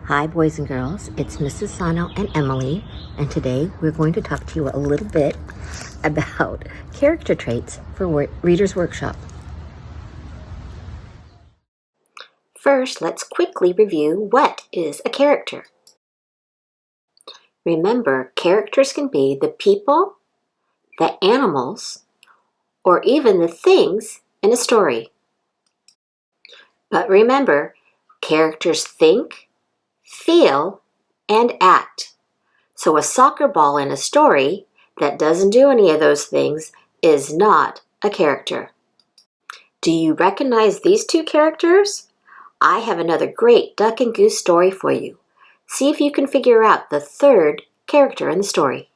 Hi boys and girls, it's Mrs. Asano and Emily, and today we're going to talk to you a little bit about character traits for Reader's Workshop. First, let's quickly review what is a character. Remember, characters can be the people, the animals, or even the things in a story. But remember, characters think, feel, and act. So a soccer ball in a story that doesn't do any of those things is not a character. Do you recognize these two characters? I have another great Duck and Goose story for you. See if you can figure out the third character in the story.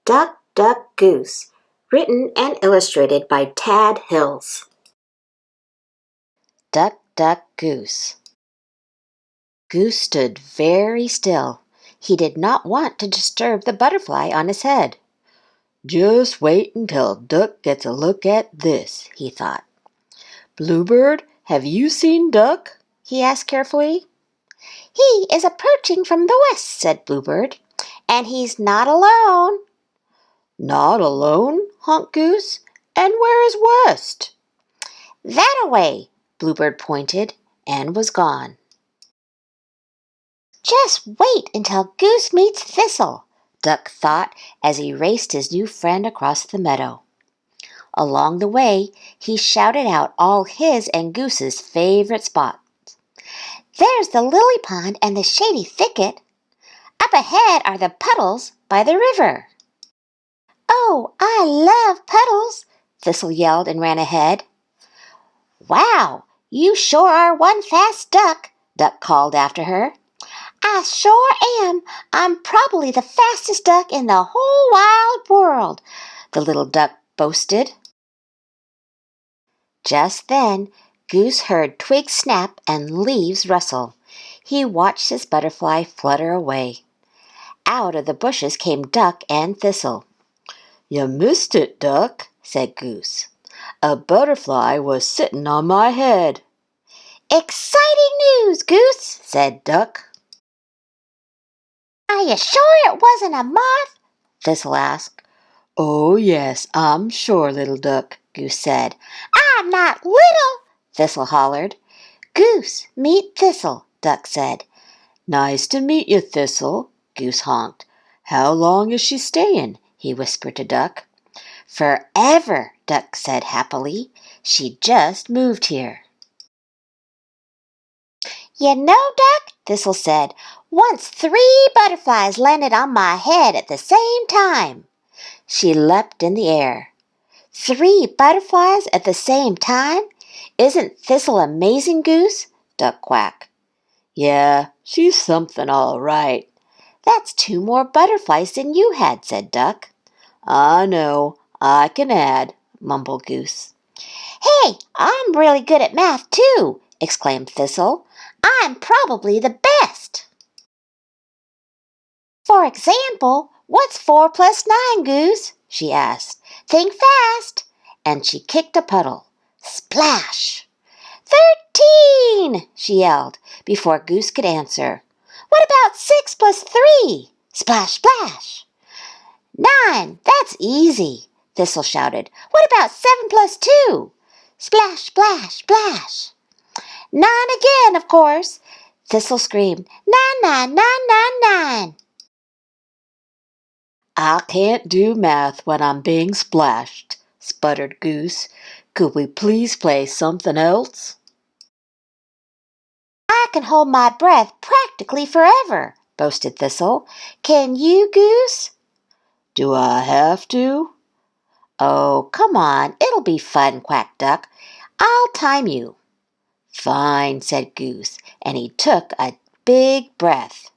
Duck-Duck-Goose, written and illustrated by Tad Hills. Duck-Duck-Goose. Goose stood very still. He did not want to disturb the butterfly on his head. "Just wait until Duck gets a look at this," he thought. "Bluebird, have you seen Duck?" he asked carefully. "He is approaching from the west," said Bluebird, "and he's not alone." "Not alone?" honked Goose. "And where is west?" "That-a-way," Bluebird pointed, and was gone. "Just wait until Goose meets Thistle," Duck thought as he raced his new friend across the meadow. Along the way, he shouted out all his and Goose's favorite spots. "There's the lily pond and the shady thicket. Up ahead are the puddles by the river." "Oh, I love puddles," Thistle yelled and ran ahead. "Wow, you sure are one fast duck," Duck called after her. "I sure am. I'm probably the fastest duck in the whole wide world," the little duck boasted. Just then, Goose heard twigs snap and leaves rustle. He watched his butterfly flutter away. Out of the bushes came Duck and Thistle. "You missed it, Duck," said Goose. "A butterfly was sitting on my head." "Exciting news, Goose," said Duck. "Are you sure it wasn't a moth?" Thistle asked. "Oh, yes, I'm sure, little duck," Goose said. "I'm not little," Thistle hollered. "Goose, meet Thistle," Duck said. "Nice to meet you, Thistle," Goose honked. "How long is she staying?" he whispered to Duck. "Forever," Duck said happily. "She just moved here." "You know, Duck," Thistle said, "once 3 butterflies landed on my head at the same time." She leapt in the air. "3 butterflies at the same time? Isn't Thistle amazing, Goose?" Duck quacked. "Yeah, she's something all right." "That's 2 more butterflies than you had," said Duck. "I know, I can add," mumbled Goose. "Hey, I'm really good at math too," exclaimed Thistle. "I'm probably the best." "For example, what's 4 plus 9, Goose?" she asked. "Think fast." And she kicked a puddle. Splash! 13! she yelled before Goose could answer. "What about 6 plus 3? Splash, splash!" 9! That's easy, Thistle shouted. "What about 7 plus 2? Splash, splash, splash!" 9 again, of course, Thistle screamed. 9, 9, 9, 9, 9! "I can't do math when I'm being splashed," sputtered Goose. "Could we please play something else?" "I can hold my breath practically forever," boasted Thistle. "Can you, Goose?" "Do I have to?" "Oh, come on, it'll be fun," quacked Duck. "I'll time you." "Fine," said Goose, and he took a big breath.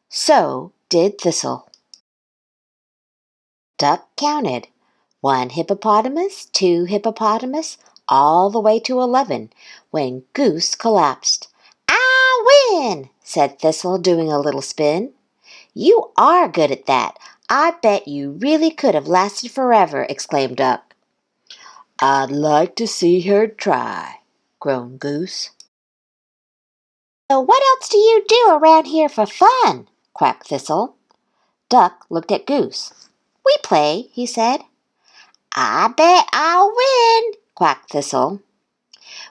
So did Thistle. Duck counted. 1 hippopotamus, 2 hippopotamus, all the way to 11, when Goose collapsed. "I win," said Thistle, doing a little spin. "You are good at that. I bet you really could have lasted forever," exclaimed Duck. "I'd like to see her try," groaned Goose. So what else do you do around here for fun? Quacked Thistle. Duck looked at Goose. We play, he said. I bet I'll win, quacked Thistle.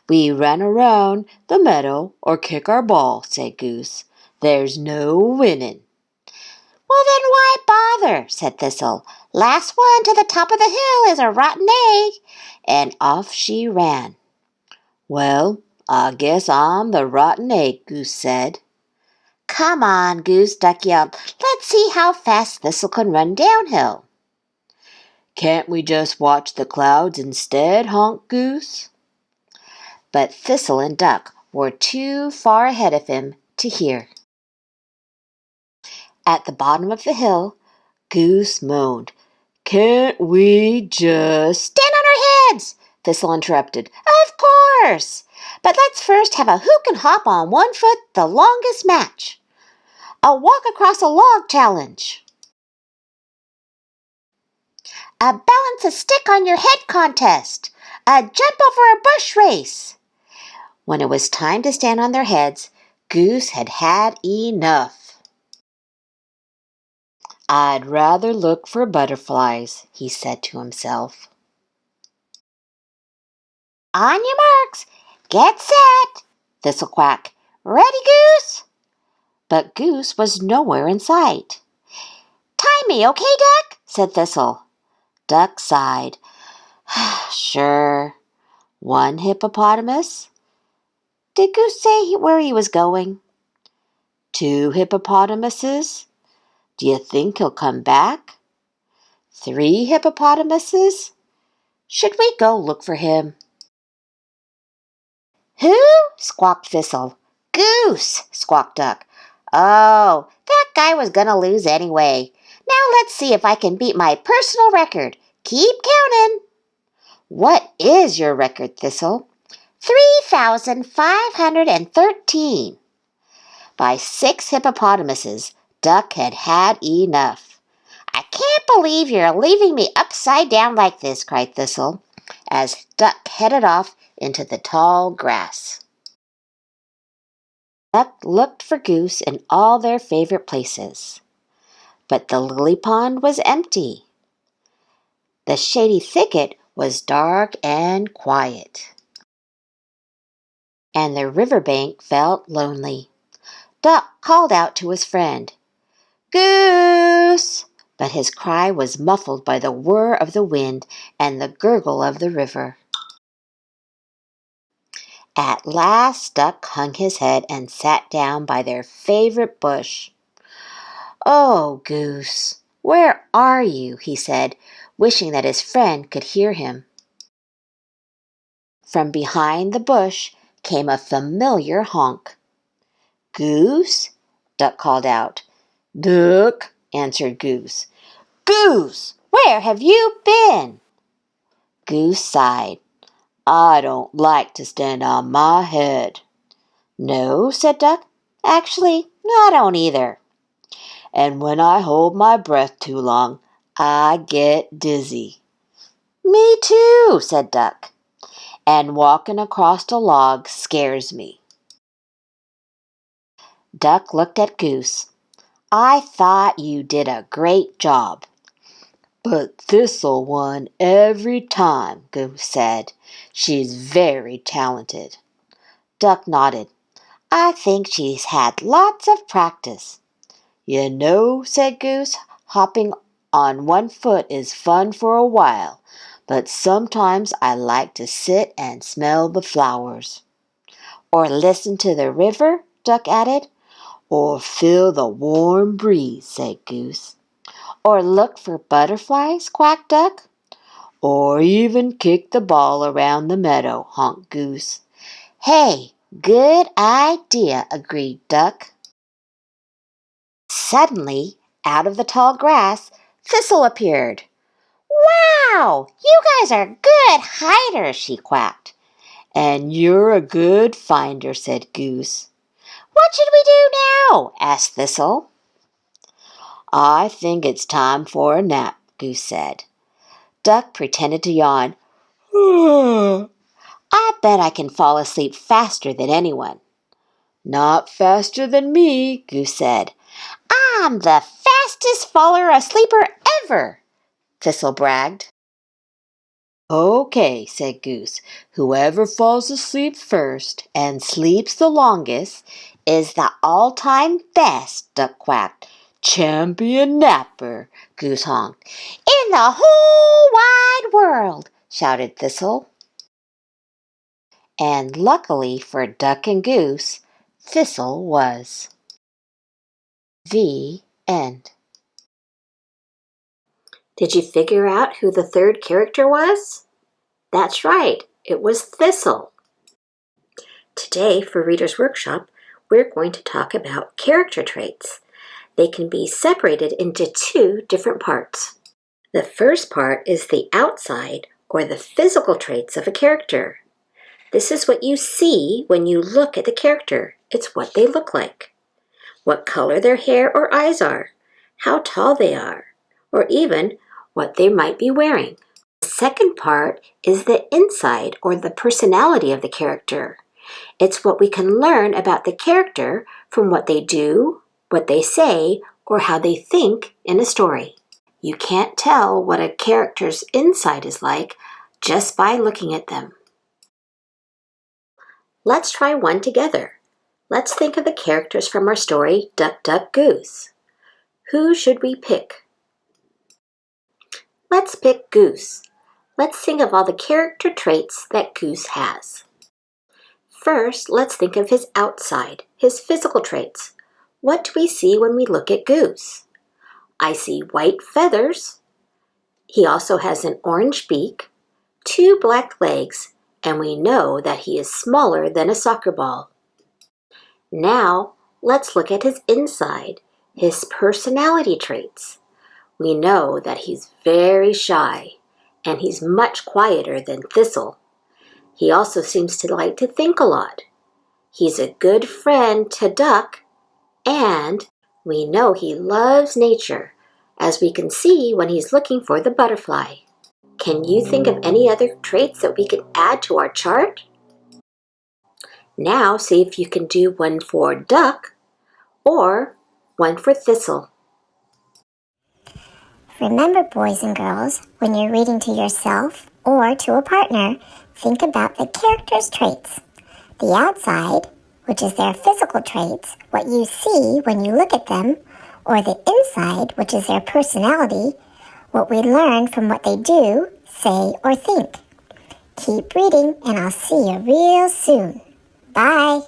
We run around the meadow or kick our ball, said Goose. There's no winning. Well, then why bother, said Thistle. Last one to the top of the hill is a rotten egg. And off she ran. Well, I guess I'm the rotten egg, Goose said. Come on, Goose, Duck yelled. Let's see how fast Thistle can run downhill. Can't we just watch the clouds instead, honked Goose? But Thistle and Duck were too far ahead of him to hear. At the bottom of the hill, Goose moaned. Can't we just stand on our heads? Thistle interrupted. Of course! But let's first have a who can hop on one foot the longest match. A walk across a log challenge. A balance a stick on your head contest. A jump over a bush race. When it was time to stand on their heads, Goose had had enough. I'd rather look for butterflies, he said to himself. On your marks, get set, Thistle quacked. Ready, Goose? But Goose was nowhere in sight. Time me, okay, Duck? Said Thistle. Duck sighed. Sure. One hippopotamus? Did Goose say where he was going? 2 hippopotamuses? Do you think he'll come back? 3 hippopotamuses? Should we go look for him? Who? Squawked Thistle. Goose, squawked Duck. Oh, that guy was gonna lose anyway. Now let's see if I can beat my personal record. Keep counting. What is your record, Thistle? 3,513. By 6 hippopotamuses, Duck had had enough. I can't believe you're leaving me upside down like this, cried Thistle, as Duck headed off into the tall grass. Duck looked for Goose in all their favorite places. But the lily pond was empty. The shady thicket was dark and quiet. And the riverbank felt lonely. Duck called out to his friend, Goose! But his cry was muffled by the whir of the wind and the gurgle of the river. At last Duck hung his head and sat down by their favorite bush. Oh, Goose, where are you? He said, wishing that his friend could hear him. From behind the bush came a familiar honk. Goose? Duck called out. Duck, answered Goose. Goose, where have you been? Goose sighed. I don't like to stand on my head. No, said Duck. Actually, I don't either. And when I hold my breath too long, I get dizzy. Me too, said Duck. And walking across a log scares me. Duck looked at Goose. I thought you did a great job. But Thistle won every time, Goose said. She's very talented. Duck nodded. I think she's had lots of practice. You know, said Goose, hopping on one foot is fun for a while, but sometimes I like to sit and smell the flowers. Or listen to the river, Duck added. Or feel the warm breeze, said Goose. Or look for butterflies, quacked Duck. Or even kick the ball around the meadow, honked Goose. Hey, good idea, agreed Duck. Suddenly, out of the tall grass, Thistle appeared. Wow, you guys are good hiders, she quacked. And you're a good finder, said Goose. What should we do now? Asked Thistle. I think it's time for a nap, Goose said. Duck pretended to yawn. I bet I can fall asleep faster than anyone. Not faster than me, Goose said. I'm the fastest faller asleeper ever, Thistle bragged. Okay, said Goose. Whoever falls asleep first and sleeps the longest is the all-time best, Duck quacked. Champion napper, Goose honked. In the whole wide world, shouted Thistle. And luckily for Duck and Goose, Thistle was. The end. Did you figure out who the third character was? That's right, it was Thistle. Today, for Reader's Workshop, we're going to talk about character traits. They can be separated into two different parts. The first part is the outside, or the physical traits of a character. This is what you see when you look at the character. It's what they look like. What color their hair or eyes are, how tall they are, or even what they might be wearing. The second part is the inside, or the personality of the character. It's what we can learn about the character from what they do, what they say, or how they think in a story. You can't tell what a character's inside is like just by looking at them. Let's try one together. Let's think of the characters from our story, Duck-Duck-Goose. Who should we pick? Let's pick Goose. Let's think of all the character traits that Goose has. First, let's think of his outside, his physical traits. What do we see when we look at Goose? I see white feathers. He also has an orange beak, 2 black legs, and we know that he is smaller than a soccer ball. Now, let's look at his inside, his personality traits. We know that he's very shy, and he's much quieter than Thistle. He also seems to like to think a lot. He's a good friend to Duck, and we know he loves nature, as we can see when he's looking for the butterfly. Can you think of any other traits that we could add to our chart? Now see if you can do one for Duck or one for Thistle. Remember, boys and girls, when you're reading to yourself or to a partner, think about the character's traits. The outside, which is their physical traits, what you see when you look at them, or the inside, which is their personality, what we learn from what they do, say, or think. Keep reading, and I'll see you real soon. Bye.